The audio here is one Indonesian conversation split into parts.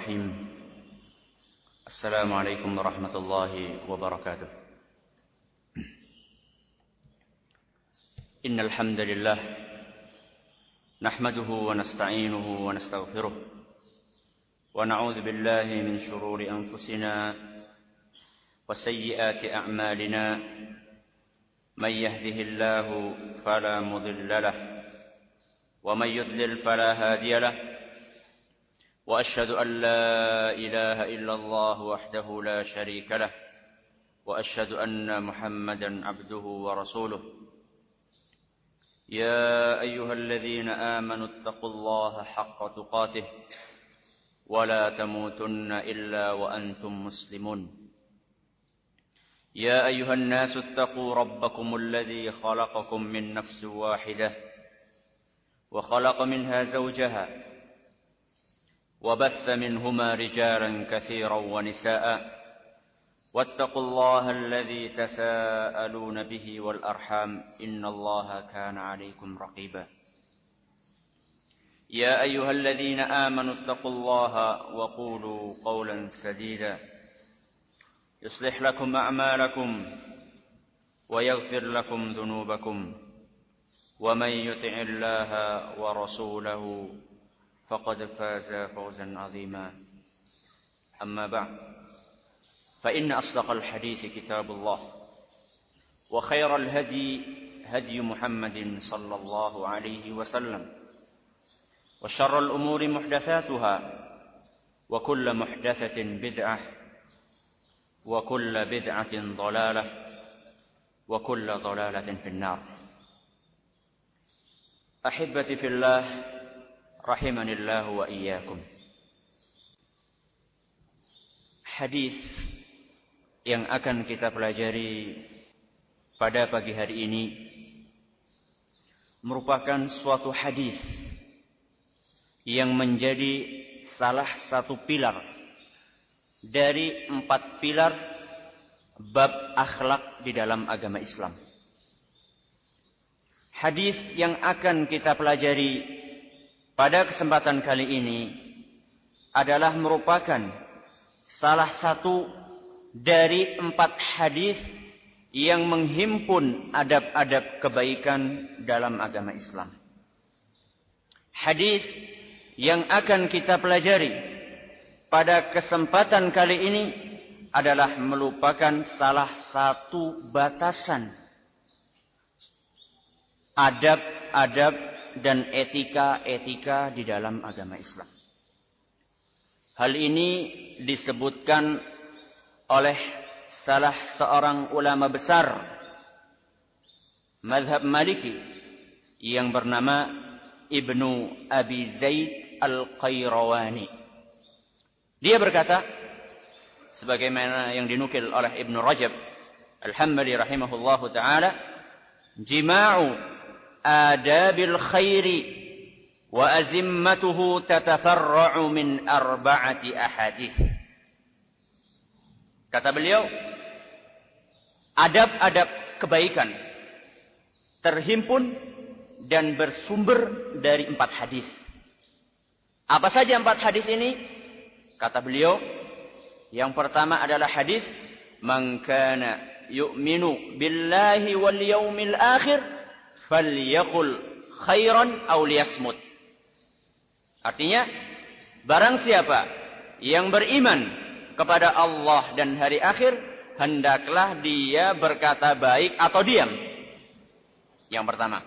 الرحيم. السلام عليكم ورحمة الله وبركاته. إن الحمد لله نحمده ونستعينه ونستغفره ونعوذ بالله من شرور أنفسنا وسيئات أعمالنا. من يهده الله فلا مضل له ومن يضلل فلا هادي له. وأشهد أن لا إله إلا الله وحده لا شريك له وأشهد أن محمدا عبده ورسوله. يا أيها الذين آمنوا اتقوا الله حق تقاته ولا تموتن إلا وأنتم مسلمون. يا أيها الناس اتقوا ربكم الذي خلقكم من نفس واحدة وخلق منها زوجها وبث منهما رجالا كثيرا ونساء واتقوا الله الذي تساءلون به والأرحام إن الله كان عليكم رقيبا. يا أيها الذين آمنوا اتقوا الله وقولوا قولا سديدا يصلح لكم أعمالكم ويغفر لكم ذنوبكم ومن يطع الله ورسوله فقد فاز فوزا عظيما. أما بعد فإن أصدق الحديث كتاب الله وخير الهدي هدي محمد صلى الله عليه وسلم وشر الأمور محدثاتها وكل محدثة بدعة وكل بدعة ضلالة وكل ضلالة في النار. أحبتي في الله rahimani Allah wa iyyakum. Hadis yang akan kita pelajari pada pagi hari ini merupakan suatu hadis yang menjadi salah satu pilar dari 4 pilar bab akhlak di dalam agama Islam. Hadis yang akan kita pelajari pada kesempatan kali ini adalah merupakan salah satu dari 4 hadis yang menghimpun adab-adab kebaikan dalam agama Islam. Hadis yang akan kita pelajari pada kesempatan kali ini adalah merupakan salah satu batasan adab-adab dan etika-etika di dalam agama Islam. Hal ini disebutkan oleh salah seorang ulama besar mazhab Maliki yang bernama Ibnu Abi Zaid Al-Qayrawani. Dia berkata, sebagaimana yang dinukil oleh Ibnu Rajab Al-Hambali rahimahullahu ta'ala, jima'u آداب الخير وأزمته تتفرع من 4 أحاديث. Kata beliau, adab-adab kebaikan terhimpun dan bersumber dari 4 hadis. Apa saja 4 hadis ini? Kata beliau, yang pertama adalah hadis man kana yu'minu billahi wal yawmil akhir falyaqul khairan aw liyasmut. Artinya, barang siapa yang beriman kepada Allah dan hari akhir, hendaklah dia berkata baik atau diam. Yang pertama.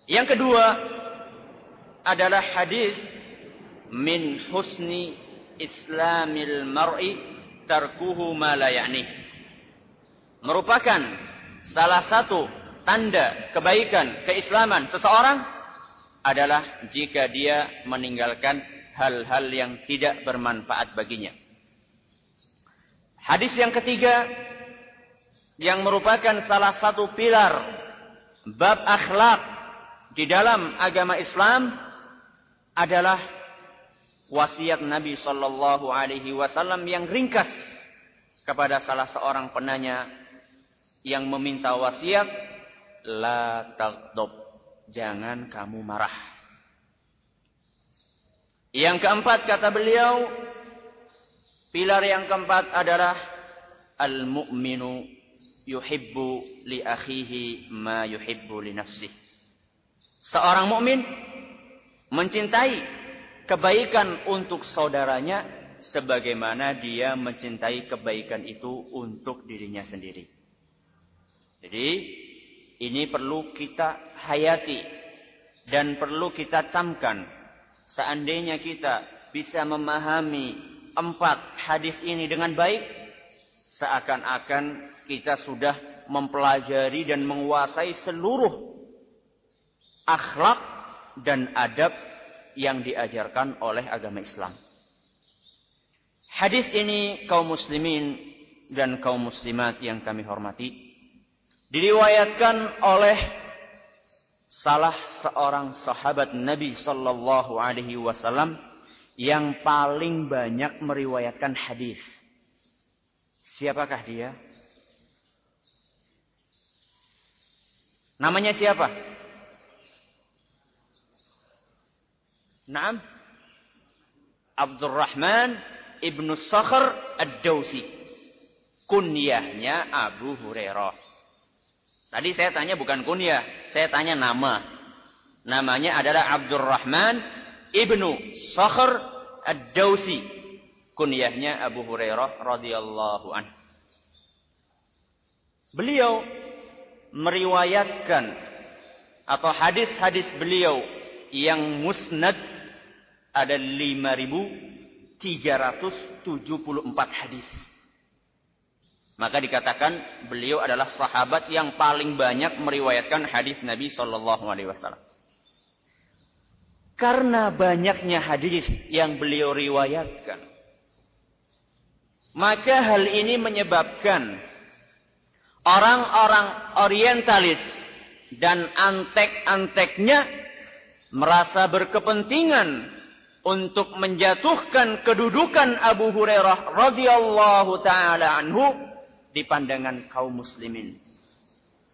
Yang kedua adalah hadis min husni islamil mar'i tarkuhu ma la ya'ni. Merupakan salah satu tanda kebaikan, keislaman seseorang adalah jika dia meninggalkan hal-hal yang tidak bermanfaat baginya. Hadis yang ketiga yang merupakan salah satu pilar bab akhlak di dalam agama Islam adalah wasiat Nabi sallallahu alaihi wasallam yang ringkas kepada salah seorang penanya yang meminta wasiat, la taghdab, jangan kamu marah. Yang keempat kata beliau, pilar yang keempat adalah al-mu'minu yuhibbu li akhihi ma yuhibbu li nafsihi. Seorang mukmin mencintai kebaikan untuk saudaranya sebagaimana dia mencintai kebaikan itu untuk dirinya sendiri. Jadi ini perlu kita hayati dan perlu kita camkan. Seandainya kita bisa memahami 4 hadis ini dengan baik, seakan-akan kita sudah mempelajari dan menguasai seluruh akhlak dan adab yang diajarkan oleh agama Islam. Hadis ini kaum muslimin dan kaum muslimat yang kami hormati, diriwayatkan oleh salah seorang sahabat Nabi sallallahu alaihi wasallam yang paling banyak meriwayatkan hadis. Siapakah dia? Namanya siapa? Naam. Abdurrahman ibnu Sakhr ad-Dawsi. Kunyahnya Abu Hurairah. Tadi saya tanya bukan kunyah, saya tanya nama. Namanya adalah Abdurrahman ibnu Sakhr ad-Dawsi. Kunyahnya Abu Hurairah radhiyallahu anhu. Beliau meriwayatkan atau hadis-hadis beliau yang musnad ada 5.374 hadis. Maka dikatakan beliau adalah sahabat yang paling banyak meriwayatkan hadis Nabi sallallahu alaihi wasallam. Karena banyaknya hadis yang beliau riwayatkan, maka hal ini menyebabkan orang-orang orientalis dan antek-anteknya merasa berkepentingan untuk menjatuhkan kedudukan Abu Hurairah radhiyallahu taala anhu di pandangan kaum muslimin.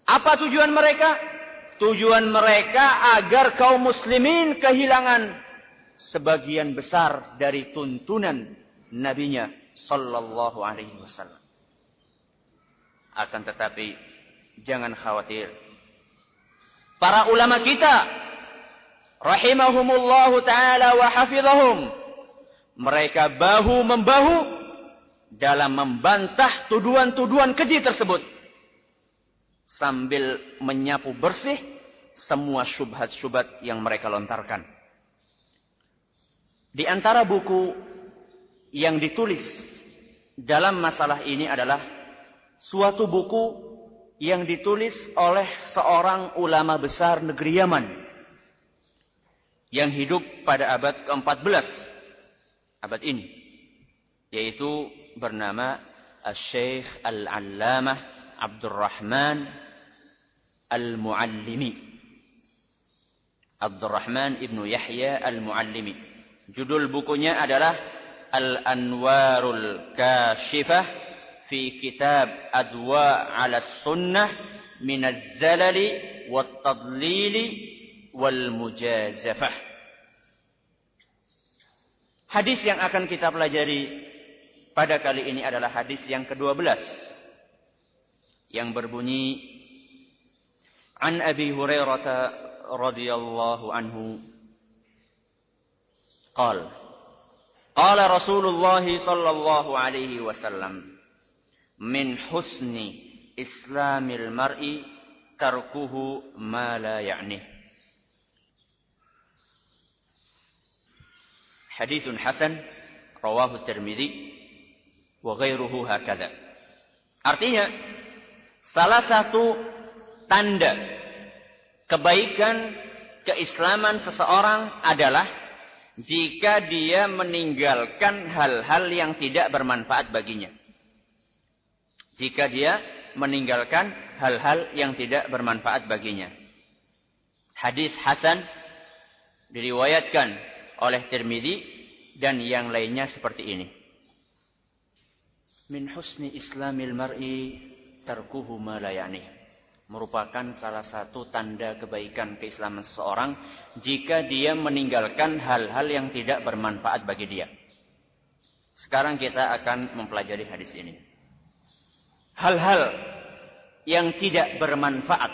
Apa tujuan mereka? Tujuan mereka agar kaum muslimin kehilangan sebagian besar dari tuntunan nabinya sallallahu alaihi wasallam. Akan tetapi jangan khawatir. Para ulama kita rahimahumullahu taala wa hafizahum, mereka bahu-membahu dalam membantah tuduhan-tuduhan keji tersebut sambil menyapu bersih semua syubhat-syubhat yang mereka lontarkan. Di antara buku yang ditulis dalam masalah ini adalah suatu buku yang ditulis oleh seorang ulama besar negeri Yaman yang hidup pada abad ke-14 abad ini, yaitu bernama Al-Syekh Al-Allamah Abdurrahman Al-Muallimi, Abdurrahman ibnu Yahya Al-Muallimi. Judul bukunya adalah Al-Anwarul Kashifah fi Kitab Adwa' ala Sunnah min Az-Zalali wat-Tadlili wal Mujazafah. Hadis yang akan kita pelajari pada kali ini adalah hadis yang ke-12 yang berbunyi An Abi Hurairah radhiyallahu anhu qala qala Rasulullah sallallahu alaihi wasallam min husni islamil mar'i tarkuhu ma la ya'ni. Haditsun hasan rawahu Tirmidzi wa ghairuhu hakadha. Artinya, salah satu tanda kebaikan keislaman seseorang adalah jika dia meninggalkan hal-hal yang tidak bermanfaat baginya. Jika dia meninggalkan hal-hal yang tidak bermanfaat baginya. Hadis hasan diriwayatkan oleh Tirmidzi dan yang lainnya seperti ini. Min husni islamil mar'i tarkuhu ma la ya'ni. merupakan salah satu tanda kebaikan keislaman seseorang jika dia meninggalkan hal-hal yang tidak bermanfaat bagi dia. Sekarang kita akan mempelajari hadis ini. Hal-hal yang tidak bermanfaat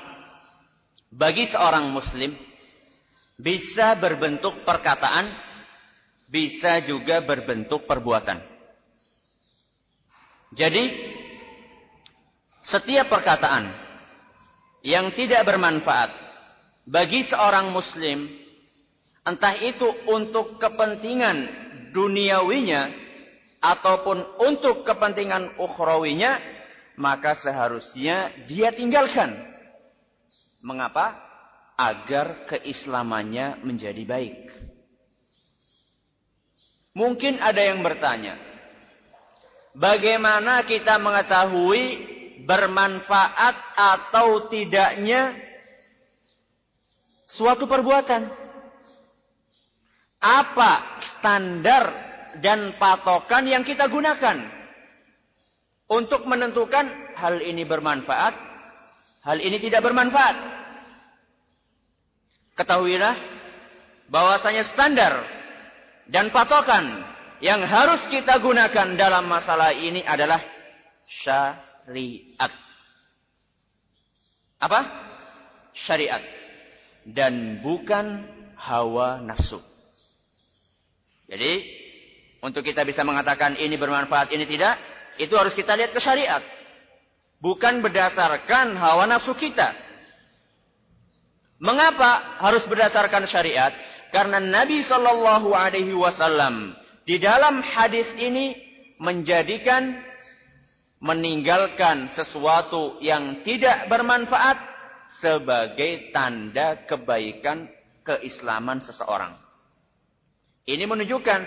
bagi seorang muslim bisa berbentuk perkataan, bisa juga berbentuk perbuatan. Jadi, setiap perkataan yang tidak bermanfaat bagi seorang muslim, entah itu untuk kepentingan duniawinya ataupun untuk kepentingan ukhrawinya, maka seharusnya dia tinggalkan. Mengapa? Agar keislamannya menjadi baik. Mungkin ada yang bertanya, bagaimana kita mengetahui bermanfaat atau tidaknya suatu perbuatan? Apa standar dan patokan yang kita gunakan untuk menentukan hal ini bermanfaat, hal ini tidak bermanfaat? Ketahuilah bahwasanya standar dan patokan yang harus kita gunakan dalam masalah ini adalah syariat. Apa? Syariat. Dan bukan hawa nafsu. Jadi, untuk kita bisa mengatakan ini bermanfaat, ini tidak, itu harus kita lihat ke syariat. Bukan berdasarkan hawa nafsu kita. Mengapa harus berdasarkan syariat? Karena Nabi Shallallahu Alaihi Wasallam di dalam hadis ini menjadikan meninggalkan sesuatu yang tidak bermanfaat sebagai tanda kebaikan keislaman seseorang. Ini menunjukkan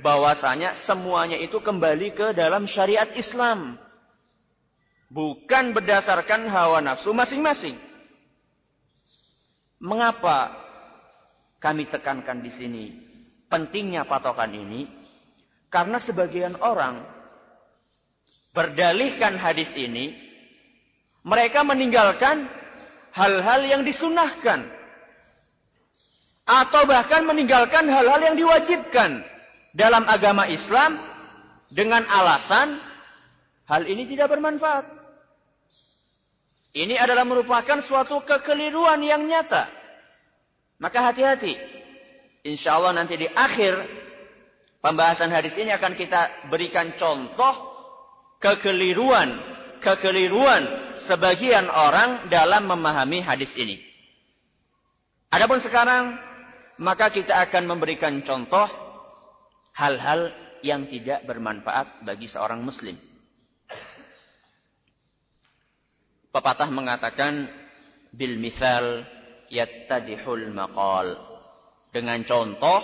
bahwasanya semuanya itu kembali ke dalam syariat Islam, bukan berdasarkan hawa nafsu masing-masing. Mengapa kami tekankan di sini pentingnya patokan ini? Karena sebagian orang berdalihkan hadis ini, mereka meninggalkan hal-hal yang disunahkan, atau bahkan meninggalkan hal-hal yang diwajibkan dalam agama Islam dengan alasan hal ini tidak bermanfaat. Ini adalah merupakan suatu kekeliruan yang nyata. Maka hati-hati. Insya Allah nanti di akhir pembahasan hadis ini akan kita berikan contoh kekeliruan sebagian orang dalam memahami hadis ini. Adapun sekarang, maka kita akan memberikan contoh hal-hal yang tidak bermanfaat bagi seorang muslim. Pepatah mengatakan bil mithal yattadihul maqal. Dengan contoh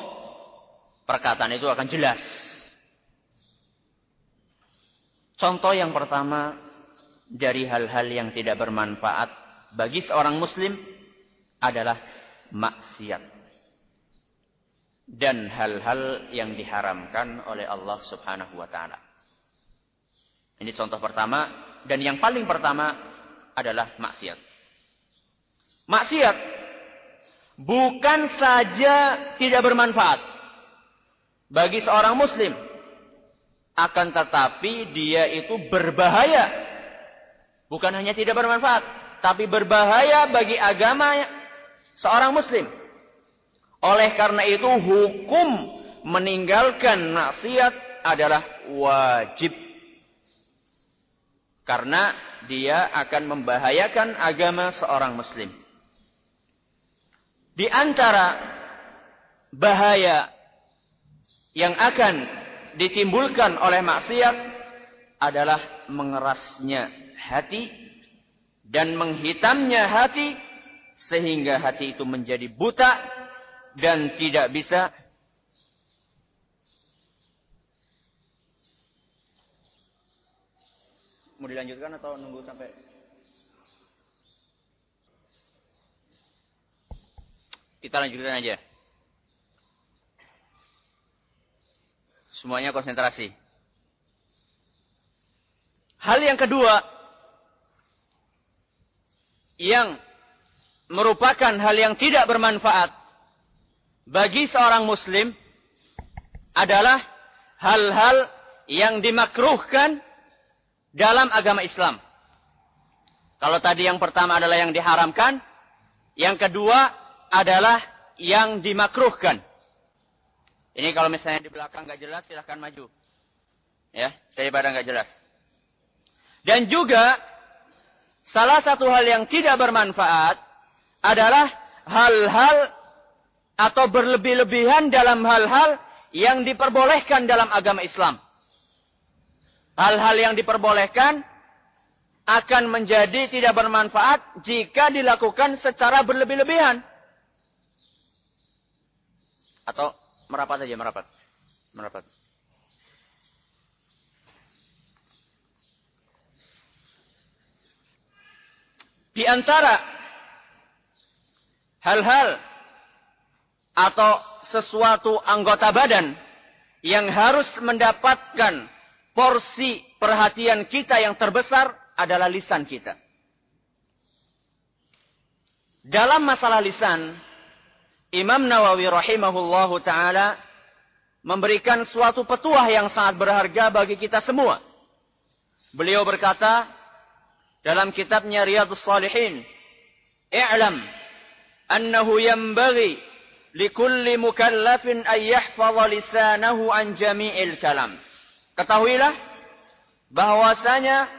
perkataan itu akan jelas. Contoh yang pertama dari hal-hal yang tidak bermanfaat bagi seorang muslim adalah maksiat dan hal-hal yang diharamkan oleh Allah Subhanahu wa taala. Ini contoh pertama dan yang paling pertama adalah maksiat. Maksiat bukan saja tidak bermanfaat bagi seorang muslim, akan tetapi dia itu berbahaya. Bukan hanya tidak bermanfaat, tapi berbahaya bagi agama seorang muslim. Oleh karena itu hukum meninggalkan maksiat adalah wajib. Karena dia akan membahayakan agama seorang muslim. Di antara bahaya yang akan ditimbulkan oleh maksiat adalah mengerasnya hati dan menghitamnya hati sehingga hati itu menjadi buta dan tidak bisa mau dilanjutkan atau nunggu sampai kita lanjutkan aja. Semuanya konsentrasi. Hal yang kedua yang merupakan hal yang tidak bermanfaat bagi seorang muslim adalah hal-hal yang dimakruhkan dalam agama Islam. Kalau tadi yang pertama adalah yang diharamkan, yang kedua adalah yang dimakruhkan. Ini kalau misalnya di belakang nggak jelas, silahkan maju. Ya, daripada nggak jelas. Dan juga salah satu hal yang tidak bermanfaat adalah hal-hal atau berlebih-lebihan dalam hal-hal yang diperbolehkan dalam agama Islam. Hal-hal yang diperbolehkan akan menjadi tidak bermanfaat jika dilakukan secara berlebih-lebihan. Atau merapat saja, merapat. Merapat. Di antara hal-hal atau sesuatu anggota badan yang harus mendapatkan porsi perhatian kita yang terbesar adalah lisan kita. Dalam masalah lisan, Imam Nawawi rahimahullahu ta'ala memberikan suatu petuah yang sangat berharga bagi kita semua. Beliau berkata dalam kitabnya Riyadhus Shalihin, "I'lam annahu yanbaghi likulli mukallafin an yahfadha lisanahu an jami'il kalam." Ketahuilah bahwasanya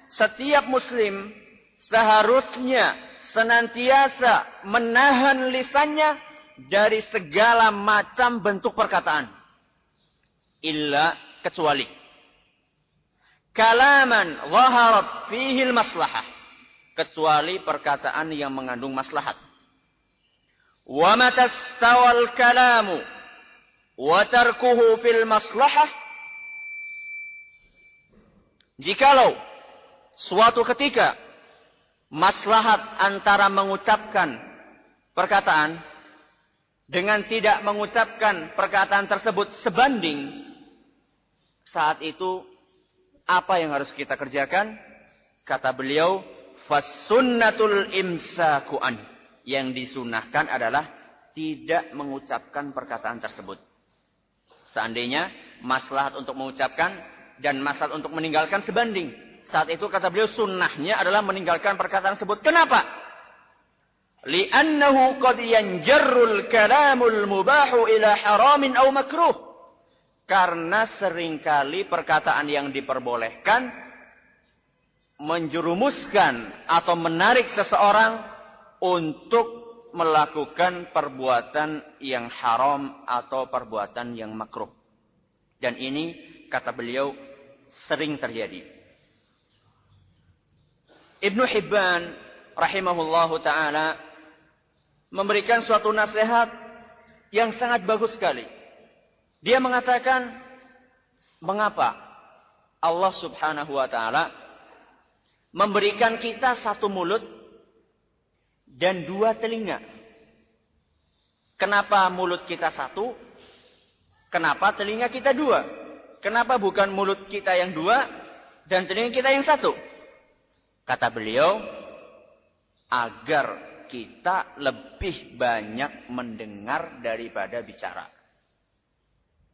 setiap muslim seharusnya senantiasa menahan lisannya dari segala macam bentuk perkataan. Illa kecuali kalaman zaharat fihi maslahah, kecuali perkataan yang mengandung maslahat. Wa matastawal kalamu wa tarkuhu fil maslahah, jikalau suatu ketika maslahat antara mengucapkan perkataan dengan tidak mengucapkan perkataan tersebut sebanding, saat itu apa yang harus kita kerjakan? Kata beliau, fasunnatul imsaku an. Yang disunahkan adalah tidak mengucapkan perkataan tersebut. Seandainya maslahat untuk mengucapkan dan maslahat untuk meninggalkan sebanding, saat itu kata beliau sunnahnya adalah meninggalkan perkataan tersebut. Kenapa? Li'annahu qad yanjarrul kalamul mubahu ila haramin aw makruh. Karena seringkali perkataan yang diperbolehkan menjerumuskan atau menarik seseorang untuk melakukan perbuatan yang haram atau perbuatan yang makruh. Dan ini kata beliau sering terjadi. Ibnu Hibban rahimahullahu ta'ala memberikan suatu nasihat yang sangat bagus sekali. Dia mengatakan, mengapa Allah subhanahu wa ta'ala memberikan kita satu mulut dan dua telinga? Kenapa mulut kita satu? Kenapa telinga kita dua? Kenapa bukan mulut kita yang dua dan telinga kita yang satu? Kata beliau, agar kita lebih banyak mendengar daripada bicara.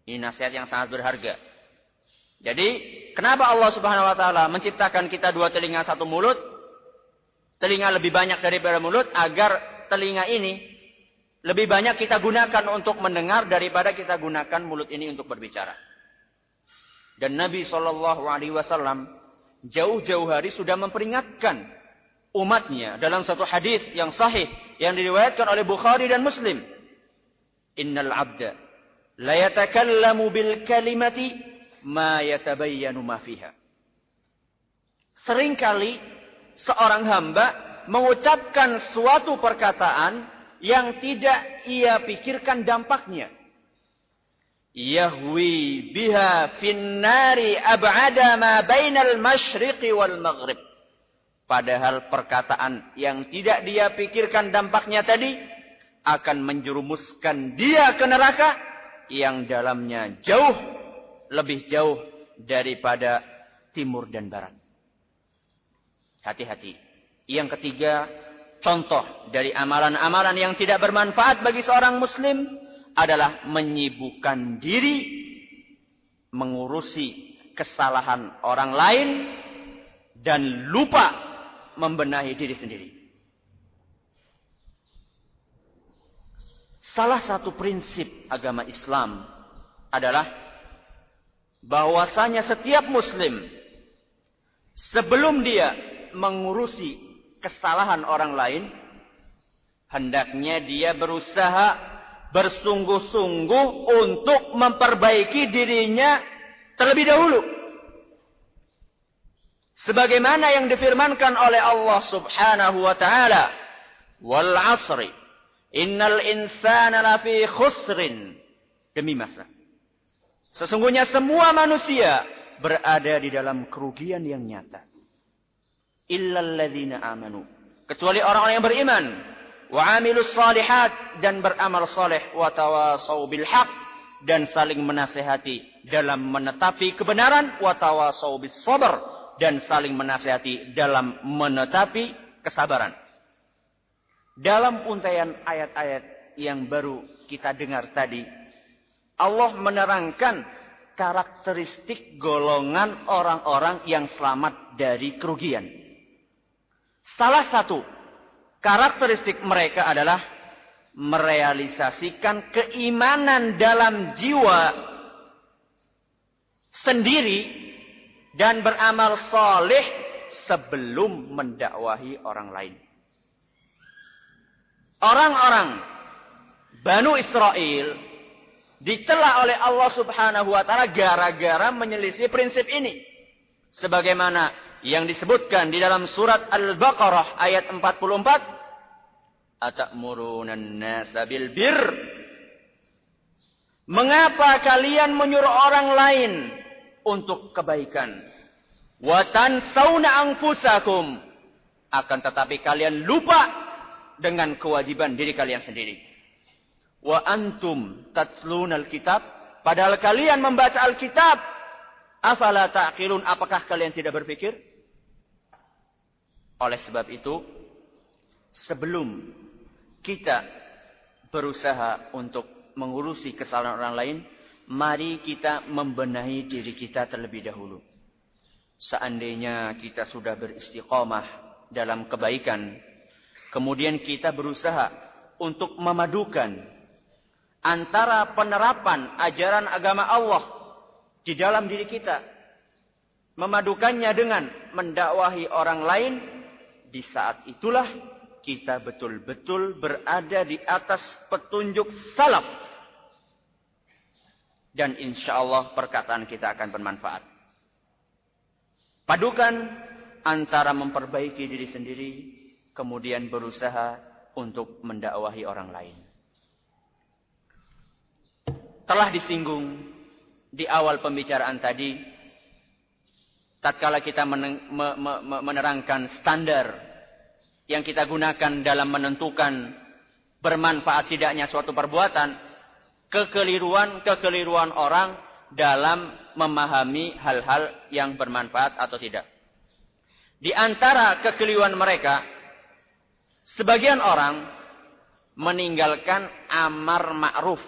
Ini nasihat yang sangat berharga. Jadi, kenapa Allah Subhanahu wa taala menciptakan kita dua telinga satu mulut? Telinga lebih banyak daripada mulut, agar telinga ini lebih banyak kita gunakan untuk mendengar daripada kita gunakan mulut ini untuk berbicara. Dan Nabi SAW jauh-jauh hari sudah memperingatkan umatnya dalam satu hadis yang sahih yang diriwayatkan oleh Bukhari dan Muslim. Innal abda la yatakallamu bil kalimati ma yatabayyanu ma fiha. Seringkali seorang hamba mengucapkan suatu perkataan yang tidak ia pikirkan dampaknya. Yahwi biha finnari ab'ada ma bainal masyriqi wal maghrib. Padahal perkataan yang tidak dia pikirkan dampaknya tadi akan menjerumuskan dia ke neraka yang dalamnya jauh, lebih jauh daripada timur dan barat. Hati-hati. Yang ketiga, Contoh dari amalan-amalan yang tidak bermanfaat bagi seorang muslim adalah menyibukkan diri mengurusi kesalahan orang lain dan lupa membenahi diri sendiri. Salah satu prinsip agama Islam adalah bahwasanya setiap muslim sebelum dia mengurusi kesalahan orang lain, hendaknya dia berusaha bersungguh-sungguh untuk memperbaiki dirinya terlebih dahulu. Sebagaimana yang difirmankan oleh Allah Subhanahu wa taala, "Wal 'asri, innal insana lafi khusrin." Demi masa. Sesungguhnya semua manusia berada di dalam kerugian yang nyata. Illal ladzina amanu. Kecuali orang-orang yang beriman. Wa amilus salihat. Dan beramal saleh. Wa tawasau bil haq. Dan saling menasehati dalam menetapi kebenaran. Wa tawasau bis sabar. Dan saling menasehati dalam menetapi kesabaran. Dalam untaian ayat-ayat yang baru kita dengar tadi, Allah menerangkan karakteristik golongan orang-orang yang selamat dari kerugian. Salah satu karakteristik mereka adalah merealisasikan keimanan dalam jiwa sendiri dan beramal saleh sebelum mendakwahi orang lain. Orang-orang Banu Israel dicela oleh Allah Subhanahu wa taala gara-gara menyelisih prinsip ini. Sebagaimana yang disebutkan di dalam surat Al-Baqarah ayat 44, "Atamuruna an-nasa bil bir?" Mengapa kalian menyuruh orang lain untuk kebaikan? Wa tansawna anfusakum. Akan tetapi kalian lupa dengan kewajiban diri kalian sendiri. Wa antum tatlunal kitab, padahal kalian membaca Alkitab. Afala ta'qilun, apakah kalian tidak berpikir? Oleh sebab itu, sebelum kita berusaha untuk mengurusi kesalahan orang lain, mari kita membenahi diri kita terlebih dahulu. Seandainya kita sudah beristiqamah dalam kebaikan, kemudian kita berusaha untuk memadukan antara penerapan ajaran agama Allah di dalam diri kita, memadukannya dengan mendakwahi orang lain, di saat itulah kita betul-betul berada di atas petunjuk salaf. Dan insya Allah perkataan kita akan bermanfaat. Padukan antara memperbaiki diri sendiri, kemudian berusaha untuk mendakwahi orang lain. Telah disinggung di awal pembicaraan tadi, tatkala kita menerangkan standar yang kita gunakan dalam menentukan bermanfaat tidaknya suatu perbuatan, kekeliruan orang dalam memahami hal-hal yang bermanfaat atau tidak. Di antara kekeliruan mereka, sebagian orang meninggalkan amar ma'ruf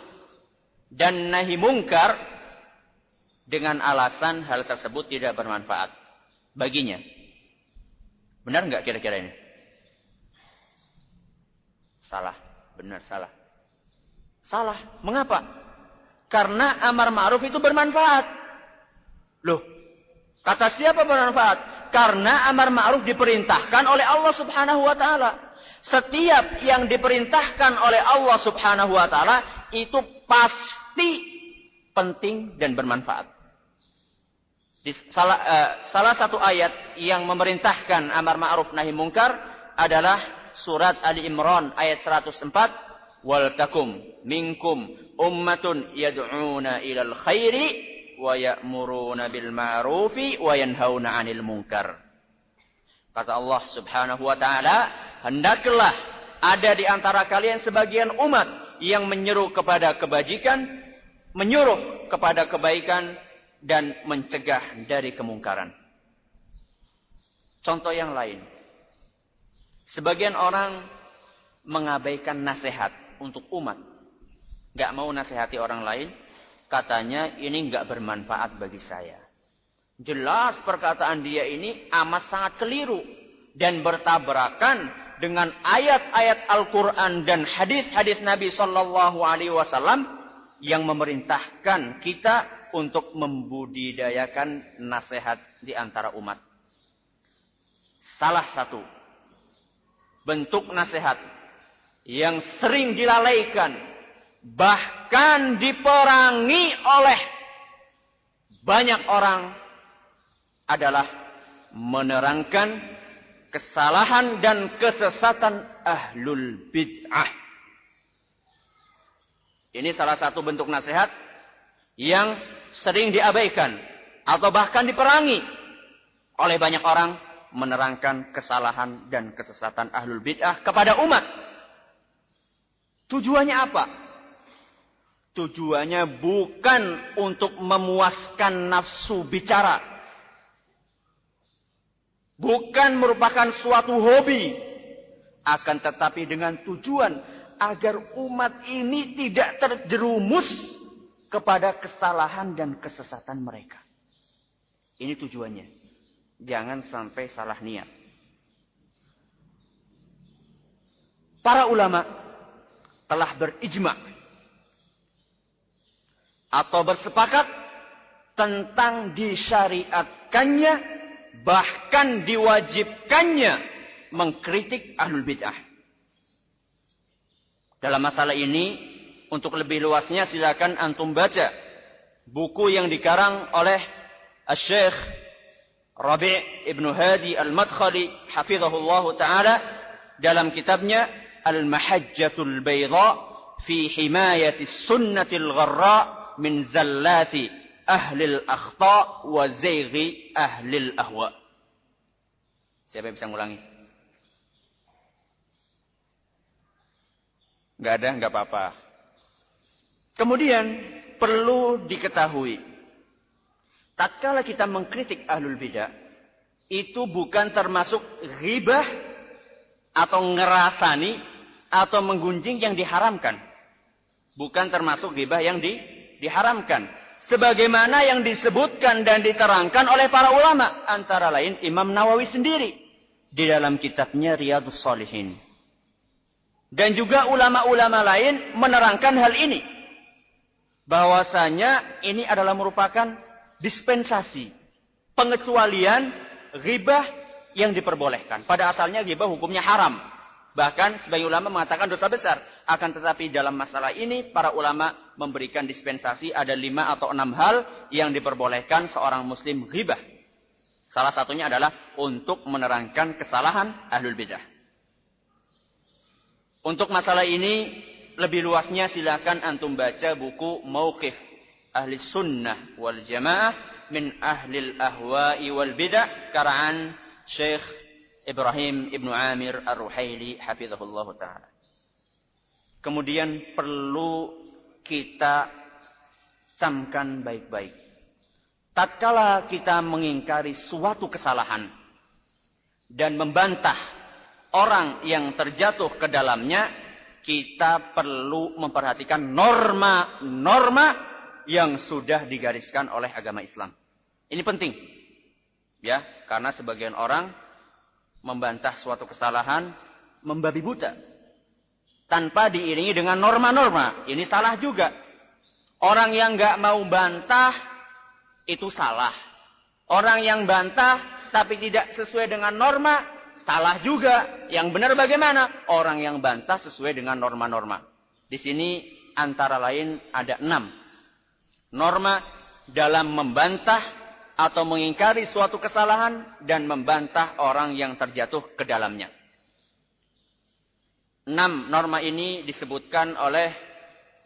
dan nahi mungkar dengan alasan hal tersebut tidak bermanfaat baginya. Benar nggak kira-kira ini? Salah, benar salah. Salah. Mengapa? Karena amar ma'ruf itu bermanfaat. Loh, kata siapa bermanfaat? Karena amar ma'ruf diperintahkan oleh Allah Subhanahu wa taala. Setiap yang diperintahkan oleh Allah Subhanahu wa taala itu pasti penting dan bermanfaat. Salah satu ayat yang memerintahkan amar ma'ruf nahi mungkar adalah surat Ali Imran ayat 104. Wal takum minkum ummatun yad'una ilal khairi wa ya'muruna bil ma'rufi wa yanhauna 'anil munkar. Kata Allah Subhanahu wa taala, hendaklah ada di antara kalian sebagian umat yang menyeru kepada kebajikan, menyuruh kepada kebaikan dan mencegah dari kemungkaran. Contoh yang lain. Sebagian orang mengabaikan nasihat untuk umat. Gak mau nasihati orang lain. Katanya ini gak bermanfaat bagi saya. Jelas perkataan dia ini amat sangat keliru. Dan bertabrakan dengan ayat-ayat Al-Quran dan hadis-hadis Nabi SAW yang memerintahkan kita untuk membudidayakan nasihat di antara umat. Salah satu bentuk nasihat yang sering dilalaikan, bahkan diperangi oleh banyak orang adalah menerangkan kesalahan dan kesesatan ahlul bid'ah. Ini salah satu bentuk nasihat yang sering diabaikan atau bahkan diperangi oleh banyak orang, menerangkan kesalahan dan kesesatan ahlul bid'ah kepada umat. Tujuannya apa? Tujuannya bukan untuk memuaskan nafsu bicara. Bukan merupakan suatu hobi. Akan tetapi dengan tujuan agar umat ini tidak terjerumus kepada kesalahan dan kesesatan mereka. Ini tujuannya. Jangan sampai salah niat. Para ulama telah berijma atau bersepakat tentang disyariatkannya, bahkan diwajibkannya mengkritik ahlul bid'ah. Dalam masalah ini, untuk lebih luasnya silakan antum baca buku yang dikarang oleh Syekh Rabi' Ibn Hadi Al-Madkhali hafizahullah ta'ala dalam kitabnya Al-Mahajjatul Bayda fi himayati sunnatil gharra min zallati ahlil akhta wa zayghi ahlil ahwa. Siapa yang bisa ngulangi? Enggak ada, enggak apa-apa. Kemudian perlu diketahui, tatkala kita mengkritik ahlul bidah, itu bukan termasuk ghibah atau ngerasani atau menggunjing yang diharamkan. Bukan termasuk ghibah yang diharamkan. Sebagaimana yang disebutkan dan diterangkan oleh para ulama. Antara lain Imam Nawawi sendiri di dalam kitabnya Riyadhus Shalihin. Dan juga ulama-ulama lain menerangkan hal ini. Bahwasanya ini adalah merupakan dispensasi, pengecualian ghibah yang diperbolehkan. Pada asalnya ghibah hukumnya haram. Bahkan sebagian ulama mengatakan dosa besar. Akan tetapi dalam masalah ini para ulama memberikan dispensasi, ada 5 atau 6 hal yang diperbolehkan seorang muslim ghibah. Salah satunya adalah untuk menerangkan kesalahan ahlul bidah. Untuk masalah ini lebih luasnya silakan antum baca buku Mauqif Ahli Sunnah wal Jamaah min Ahlil Ahwa'i wal Bidah karaan Syekh Ibrahim Ibn Amir Ar-Ruhaili hafizahullah ta'ala. Kemudian perlu kita camkan baik-baik. Tatkala kita mengingkari suatu kesalahan dan membantah orang yang terjatuh ke dalamnya, kita perlu memperhatikan norma-norma yang sudah digariskan oleh agama Islam. Ini penting. Ya, karena sebagian orang membantah suatu kesalahan membabi buta tanpa diiringi dengan norma-norma. Ini salah juga. Orang yang enggak mau bantah itu salah. Orang yang bantah tapi tidak sesuai dengan norma salah juga. Yang benar bagaimana? Orang yang bantah sesuai dengan norma-norma. Di sini antara lain ada 6 norma dalam membantah atau mengingkari suatu kesalahan dan membantah orang yang terjatuh ke dalamnya. 6 norma ini disebutkan oleh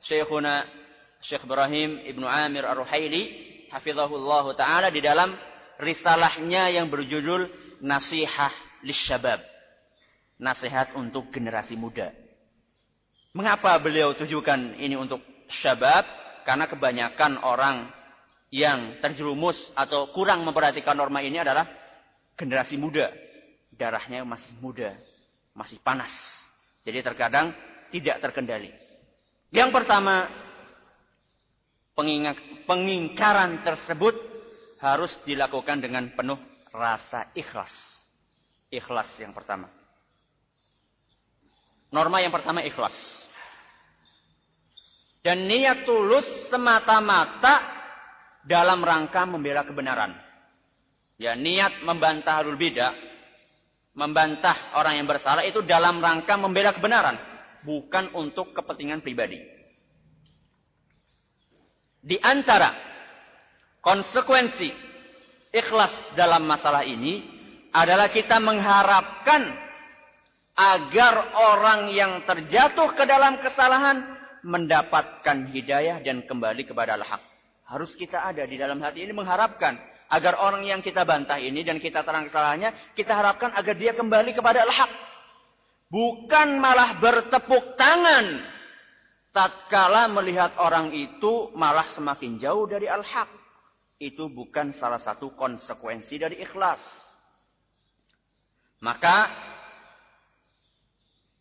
Syekhuna Syekh Ibrahim Ibn Amir Ar-Ruhaili hafizahullah ta'ala di dalam risalahnya yang berjudul Nasihah Lisyabab. Nasihat untuk generasi muda. Mengapa beliau tujukan ini untuk syabab? Karena kebanyakan orang yang terjerumus atau kurang memperhatikan norma ini adalah generasi muda. Darahnya masih muda. masih panas. Jadi terkadang tidak terkendali. Yang pertama, pengingkaran tersebut harus dilakukan dengan penuh rasa ikhlas. Ikhlas yang pertama. Norma yang pertama ikhlas. Dan niat tulus semata-mata dalam rangka membela kebenaran. Ya, niat membantah ahlul bidah, membantah orang yang bersalah itu dalam rangka membela kebenaran, bukan untuk kepentingan pribadi. Di antara konsekuensi ikhlas dalam masalah ini adalah kita mengharapkan agar orang yang terjatuh ke dalam kesalahan mendapatkan hidayah dan kembali kepada al-haq. Harus kita ada di dalam hati ini mengharapkan agar orang yang kita bantah ini dan kita terang kesalahannya, kita harapkan agar dia kembali kepada al-haq. Bukan malah bertepuk tangan tatkala melihat orang itu malah semakin jauh dari al-haq. Itu bukan salah satu konsekuensi dari ikhlas. Maka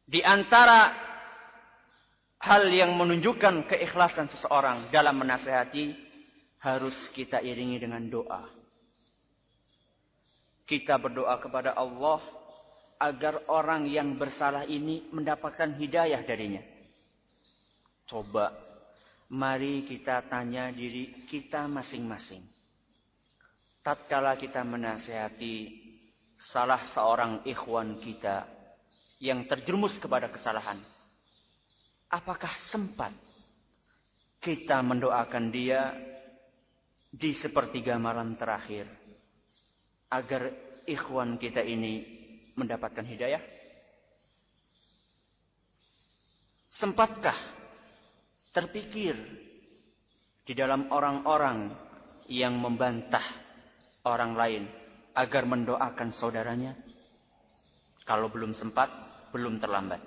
di antara hal yang menunjukkan keikhlasan seseorang dalam menasihati harus kita iringi dengan doa. Kita berdoa kepada Allah agar orang yang bersalah ini mendapatkan hidayah darinya. Coba, mari kita tanya diri kita masing-masing. Tatkala kita menasihati salah seorang ikhwan kita yang terjerumus kepada kesalahan, apakah sempat kita mendoakan dia di sepertiga malam terakhir agar ikhwan kita ini mendapatkan hidayah? Sempatkah terpikir di dalam orang-orang yang membantah orang lain agar mendoakan saudaranya? Kalau belum sempat, belum terlambat.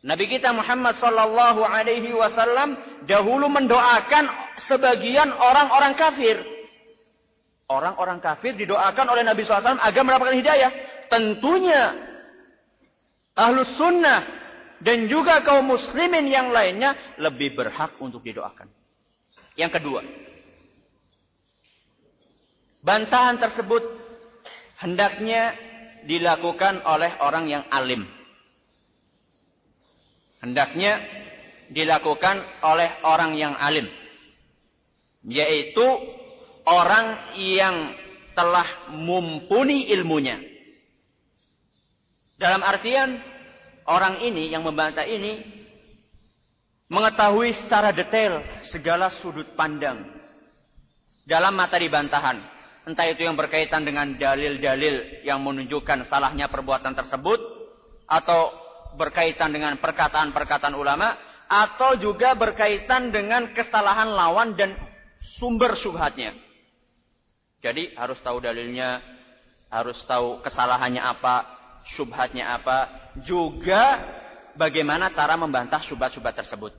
Nabi kita Muhammad sallallahu alaihi wasallam dahulu mendoakan sebagian orang-orang kafir. Orang-orang kafir didoakan oleh Nabi SAW agar mendapatkan hidayah. Tentunya Ahlus Sunnah dan juga kaum muslimin yang lainnya lebih berhak untuk didoakan. Yang kedua, bantahan tersebut hendaknya dilakukan oleh orang yang alim. Hendaknya dilakukan oleh orang yang alim. Yaitu orang yang telah mumpuni ilmunya. Dalam artian, orang ini yang membantah ini mengetahui secara detail segala sudut pandang dalam materi bantahan. Entah itu yang berkaitan dengan dalil-dalil yang menunjukkan salahnya perbuatan tersebut, atau berkaitan dengan perkataan-perkataan ulama, atau juga berkaitan dengan kesalahan lawan dan sumber syubhatnya. Jadi harus tahu dalilnya, harus tahu kesalahannya apa, syubhatnya apa, juga bagaimana cara membantah syubhat-syubhat tersebut.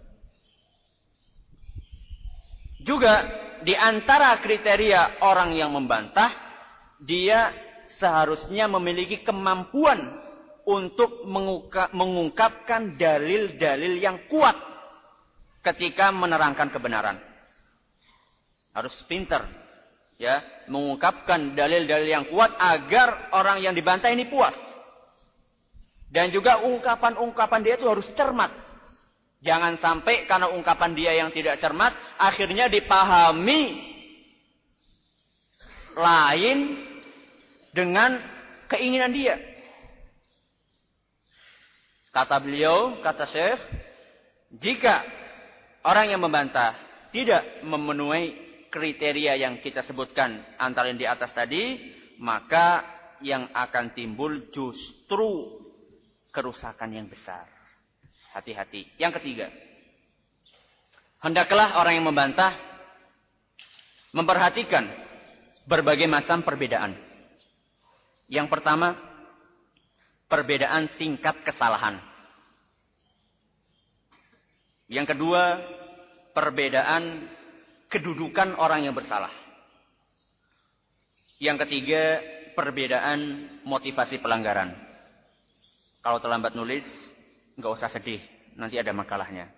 Juga di antara kriteria orang yang membantah, dia seharusnya memiliki kemampuan untuk mengungkapkan dalil-dalil yang kuat ketika menerangkan kebenaran. Harus pintar, ya, mengungkapkan dalil-dalil yang kuat agar orang yang dibantah ini puas. Dan juga ungkapan-ungkapan dia itu harus cermat. Jangan sampai karena ungkapan dia yang tidak cermat, akhirnya dipahami lain dengan keinginan dia. Kata beliau, kata Syekh, jika orang yang membantah tidak memenuhi kriteria yang kita sebutkan antara yang di atas tadi, maka yang akan timbul justru kerusakan yang besar. Hati-hati. Yang ketiga, hendaklah orang yang membantah memperhatikan berbagai macam perbedaan. Yang pertama, perbedaan tingkat kesalahan. Yang kedua, perbedaan kedudukan orang yang bersalah. Yang ketiga, perbedaan motivasi pelanggaran. Kalau terlambat nulis, nggak usah sedih. Nanti ada makalahnya.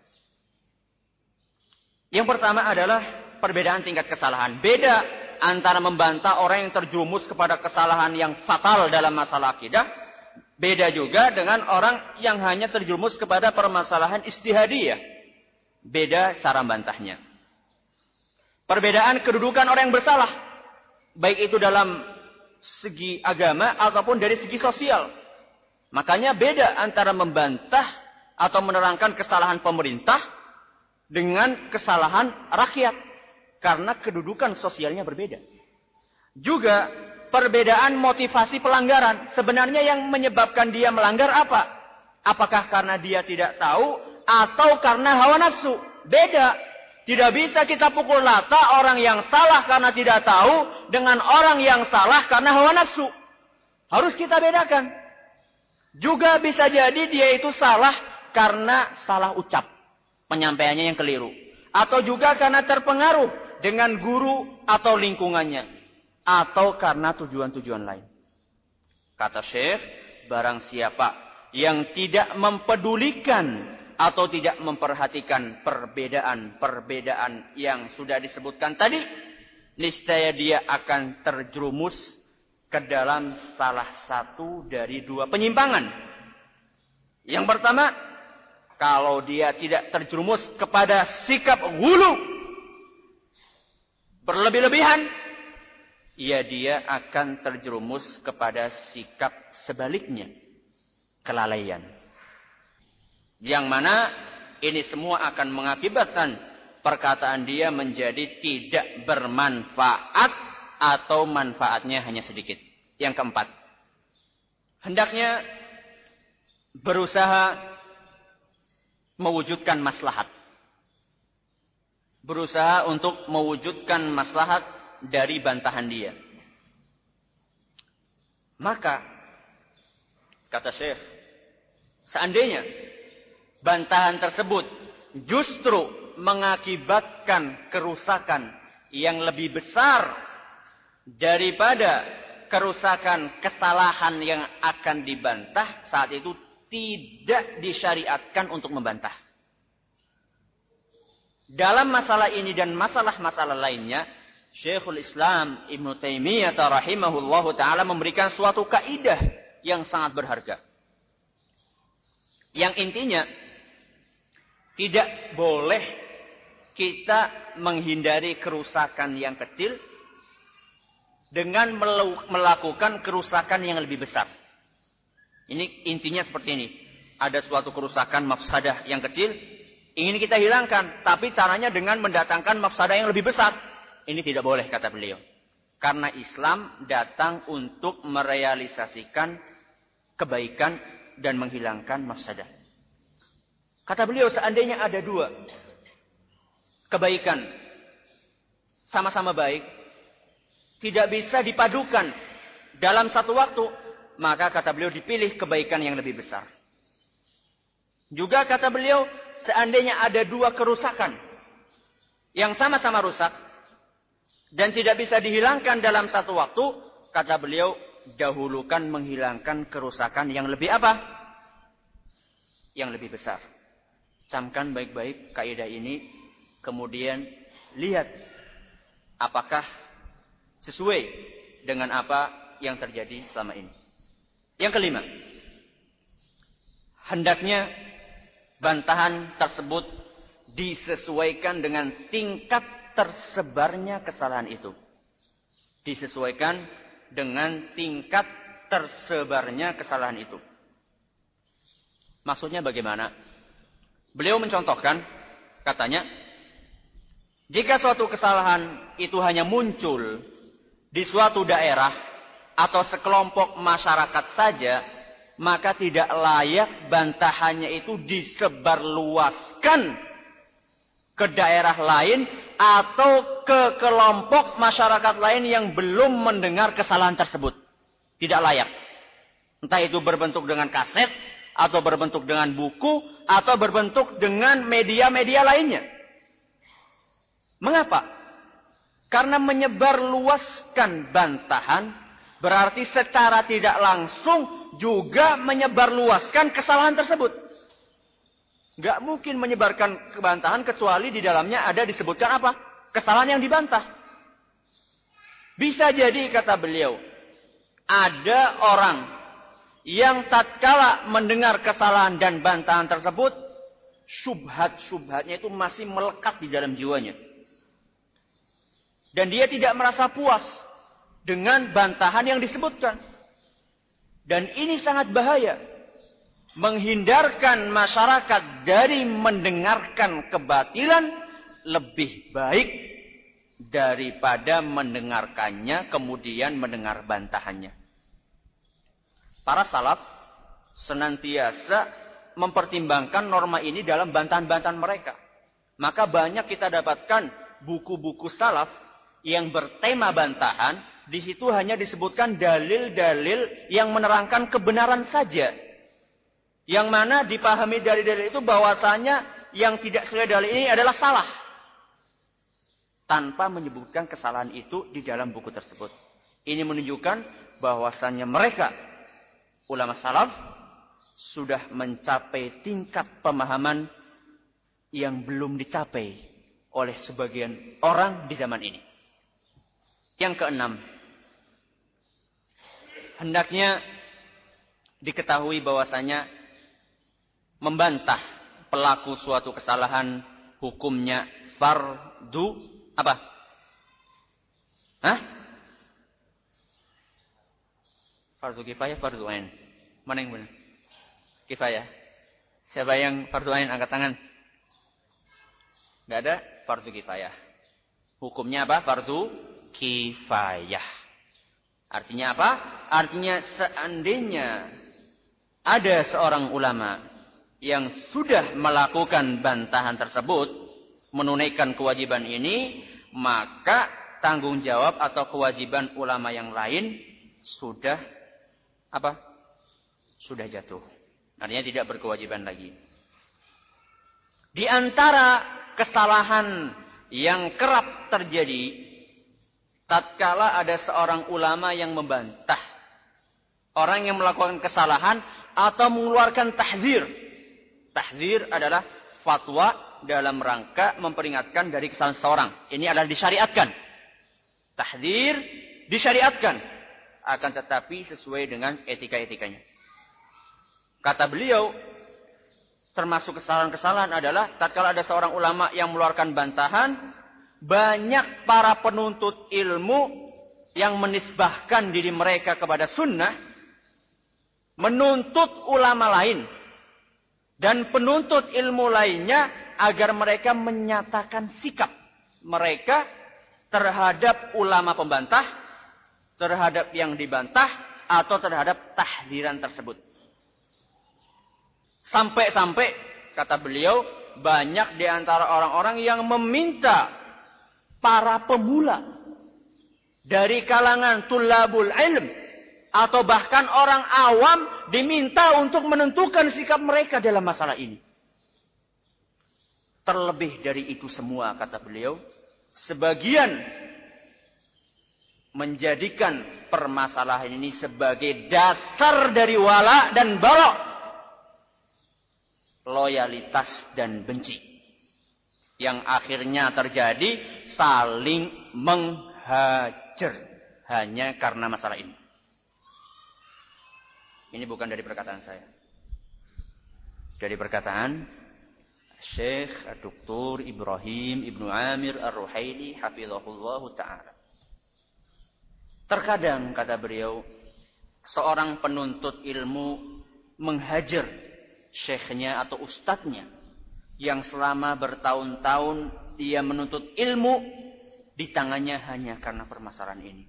Yang pertama adalah perbedaan tingkat kesalahan. Beda antara membantah orang yang terjerumus kepada kesalahan yang fatal dalam masalah akidah. Beda juga dengan orang yang hanya terjerumus kepada permasalahan istihadiyah. Beda cara bantahnya. Perbedaan kedudukan orang yang bersalah. Baik itu dalam segi agama ataupun dari segi sosial. Makanya beda antara membantah atau menerangkan kesalahan pemerintah dengan kesalahan rakyat. Karena kedudukan sosialnya berbeda. Juga perbedaan motivasi pelanggaran. Sebenarnya yang menyebabkan dia melanggar apa? Apakah karena dia tidak tahu atau karena hawa nafsu? Beda. Tidak bisa kita pukul rata orang yang salah karena tidak tahu dengan orang yang salah karena hawa nafsu. Harus kita bedakan. Juga bisa jadi dia itu salah karena salah ucap. Penyampaiannya yang keliru. Atau juga karena terpengaruh dengan guru atau lingkungannya. Atau karena tujuan-tujuan lain. Kata Syekh, barang siapa yang tidak mempedulikan atau tidak memperhatikan perbedaan-perbedaan yang sudah disebutkan tadi, niscaya dia akan terjerumus ke dalam salah satu dari dua penyimpangan. Yang pertama, kalau dia tidak terjerumus kepada sikap ghulu, berlebih-lebihan, ya dia akan terjerumus kepada sikap sebaliknya, kelalaian. Yang mana ini semua akan mengakibatkan perkataan dia menjadi tidak bermanfaat atau manfaatnya hanya sedikit. Yang keempat, hendaknya berusaha mewujudkan maslahat. Berusaha untuk mewujudkan maslahat dari bantahan dia. Maka, kata Syekh, seandainya bantahan tersebut justru mengakibatkan kerusakan yang lebih besar daripada kerusakan kesalahan yang akan dibantah, saat itu tidak disyariatkan untuk membantah. Dalam masalah ini dan masalah-masalah lainnya, Syekhul Islam Ibnu Taimiyah rahimahullahu taala memberikan suatu kaidah yang sangat berharga. Yang intinya, tidak boleh kita menghindari kerusakan yang kecil dengan melakukan kerusakan yang lebih besar. Ini intinya seperti ini. Ada suatu kerusakan mafsadah yang kecil, ingin kita hilangkan, tapi caranya dengan mendatangkan mafsadah yang lebih besar. Ini tidak boleh, kata beliau. Karena Islam datang untuk merealisasikan kebaikan dan menghilangkan mafsadah. Kata beliau, seandainya ada dua kebaikan sama-sama baik, tidak bisa dipadukan dalam satu waktu, maka kata beliau dipilih kebaikan yang lebih besar. Juga kata beliau, seandainya ada dua kerusakan yang sama-sama rusak dan tidak bisa dihilangkan dalam satu waktu, kata beliau, dahulukan menghilangkan kerusakan yang lebih apa? Yang lebih besar. Camkan baik-baik kaidah ini, kemudian lihat apakah sesuai dengan apa yang terjadi selama ini. Yang kelima, hendaknya bantahan tersebut disesuaikan dengan tingkat tersebarnya kesalahan itu. Disesuaikan dengan tingkat tersebarnya kesalahan itu. Maksudnya bagaimana? Beliau mencontohkan, katanya, jika suatu kesalahan itu hanya muncul di suatu daerah atau sekelompok masyarakat saja, maka tidak layak bantahannya itu disebarluaskan ke daerah lain atau ke kelompok masyarakat lain yang belum mendengar kesalahan tersebut. Tidak layak. Entah itu berbentuk dengan kaset, atau berbentuk dengan buku, atau berbentuk dengan media-media lainnya. Mengapa? Karena menyebarluaskan bantahan Berarti secara tidak langsung juga menyebarluaskan kesalahan tersebut. Nggak mungkin menyebarkan kebantahan kecuali di dalamnya ada disebutkan apa? Kesalahan yang dibantah. Bisa jadi, kata beliau, ada orang yang tatkala mendengar kesalahan dan bantahan tersebut, syubhat-syubhatnya itu masih melekat di dalam jiwanya. Dan dia tidak merasa puas dengan bantahan yang disebutkan. Dan ini sangat bahaya. Menghindarkan masyarakat dari mendengarkan kebatilan lebih baik daripada mendengarkannya kemudian mendengar bantahannya. Para salaf senantiasa mempertimbangkan norma ini dalam bantahan-bantahan mereka. Maka banyak kita dapatkan buku-buku salaf yang bertema bantahan, di situ hanya disebutkan dalil-dalil yang menerangkan kebenaran saja. Yang mana dipahami dari dalil itu bahwasanya yang tidak sesuai dalil ini adalah salah. Tanpa menyebutkan kesalahan itu di dalam buku tersebut. Ini menunjukkan bahwasanya mereka, ulama salaf, sudah mencapai tingkat pemahaman yang belum dicapai oleh sebagian orang di zaman ini. Yang keenam, hendaknya diketahui bahwasanya membantah pelaku suatu kesalahan hukumnya fardu apa? Fardu kifayah, fardu ain. Mana yang benar? Kifayah. Siapa yang fardu ain angkat tangan? Enggak ada, fardu kifayah. Hukumnya apa? Fardu kifayah. Artinya apa? Artinya seandainya ada seorang ulama yang sudah melakukan bantahan tersebut, menunaikan kewajiban ini, maka tanggung jawab atau kewajiban ulama yang lain sudah apa? Sudah jatuh. Artinya tidak berkewajiban lagi. Di antara kesalahan yang kerap terjadi tatkala ada seorang ulama yang membantah orang yang melakukan kesalahan atau mengeluarkan tahzir. Tahzir adalah fatwa dalam rangka memperingatkan dari kesalahan seseorang. Ini adalah disyariatkan. Tahzir disyariatkan. Akan tetapi sesuai dengan etika-etikanya. Kata beliau, termasuk kesalahan-kesalahan adalah tatkala ada seorang ulama yang mengeluarkan bantahan, banyak para penuntut ilmu yang menisbahkan diri mereka kepada sunnah, menuntut ulama lain dan penuntut ilmu lainnya agar mereka menyatakan sikap mereka terhadap ulama pembantah, terhadap yang dibantah, atau terhadap tahziran tersebut. Sampai-sampai, kata beliau, banyak di antara orang-orang yang meminta para pemula dari kalangan tulabul ilm atau bahkan orang awam diminta untuk menentukan sikap mereka dalam masalah ini. Terlebih dari itu semua, kata beliau, sebagian menjadikan permasalahan ini sebagai dasar dari wala dan bara, loyalitas dan benci, yang akhirnya terjadi saling menghajar hanya karena masalah ini. Ini bukan dari perkataan saya. Dari perkataan Syekh Dr. Ibrahim Ibnu Amir Ar-Ruhaili hafizahullah ta'ala. Terkadang, kata beliau, seorang penuntut ilmu menghajar syekhnya atau ustadznya yang selama bertahun-tahun ia menuntut ilmu di tangannya hanya karena permasalahan ini.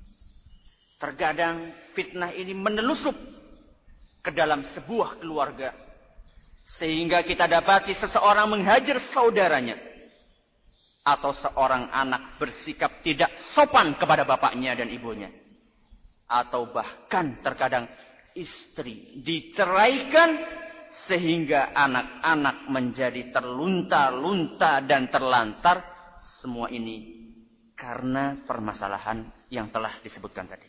Terkadang fitnah ini menelusup ke dalam sebuah keluarga, sehingga kita dapati seseorang menghajar saudaranya, atau seorang anak bersikap tidak sopan kepada bapaknya dan ibunya, atau bahkan terkadang istri diceraikan sehingga anak-anak menjadi terlunta-lunta dan terlantar. Semua ini karena permasalahan yang telah disebutkan tadi.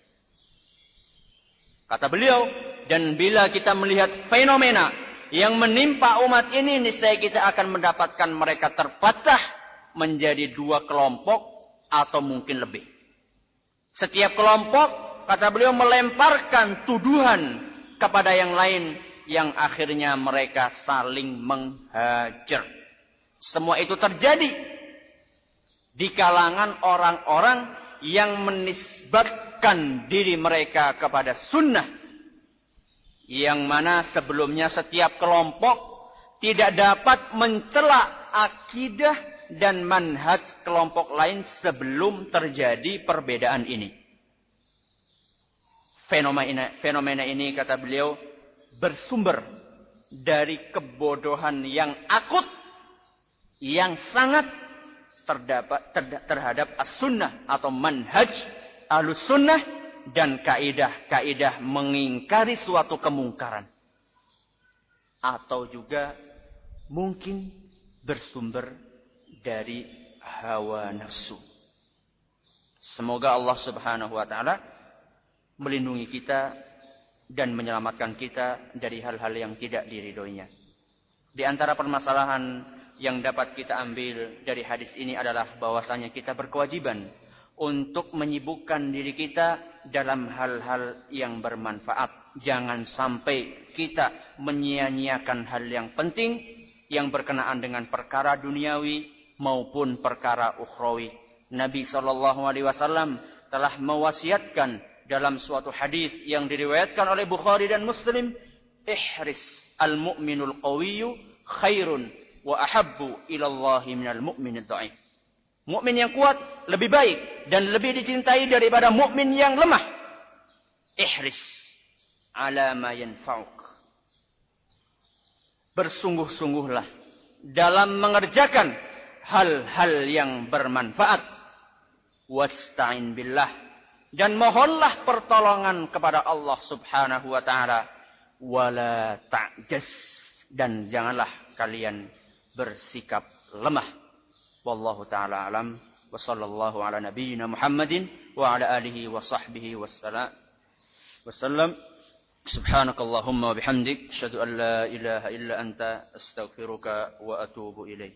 Kata beliau, dan bila kita melihat fenomena yang menimpa umat ini, niscaya kita akan mendapatkan mereka terpecah menjadi 2 kelompok atau mungkin lebih. Setiap kelompok, kata beliau, melemparkan tuduhan kepada yang lain, yang akhirnya mereka saling menghajar. Semua itu terjadi di kalangan orang-orang yang menisbatkan diri mereka kepada sunnah, yang mana sebelumnya setiap kelompok tidak dapat mencela akidah dan manhaj kelompok lain sebelum terjadi perbedaan ini. Fenomena ini, kata beliau, bersumber dari kebodohan yang akut, yang sangat terhadap as-sunnah atau manhaj ahlus sunnah, dan kaidah-kaidah mengingkari suatu kemungkaran. Atau juga mungkin bersumber dari hawa nafsu. Semoga Allah Subhanahu wa taala melindungi kita dan menyelamatkan kita dari hal-hal yang tidak diridhoinya. Di antara permasalahan yang dapat kita ambil dari hadis ini adalah bahwasanya kita berkewajiban untuk menyibukkan diri kita dalam hal-hal yang bermanfaat. Jangan sampai kita menyia-nyiakan hal yang penting yang berkenaan dengan perkara duniawi maupun perkara ukhrawi. Nabi SAW telah mewasiatkan dalam suatu hadis yang diriwayatkan oleh Bukhari dan Muslim, ihris al-mu'minul qawiyyu khairun wa ahabbu ilallahi minal mu'minid dha'if. Mukmin yang kuat lebih baik dan lebih dicintai daripada mukmin yang lemah. Ihris ala ma yanfa'uk. Bersungguh-sungguhlah dalam mengerjakan hal-hal yang bermanfaat. Wasta'in billah, dan mohonlah pertolongan kepada Allah Subhanahu wa taala. Wala ta'jas, dan janganlah kalian bersikap lemah. Wallahu ta'ala alam. Wa sallallahu ala nabiyyina Muhammadin wa ala alihi wa sahbihi wassalam. Subhanakallahumma wa bihamdik, asyhadu an la ilaha illa anta, astaghfiruka wa atubu ilaik.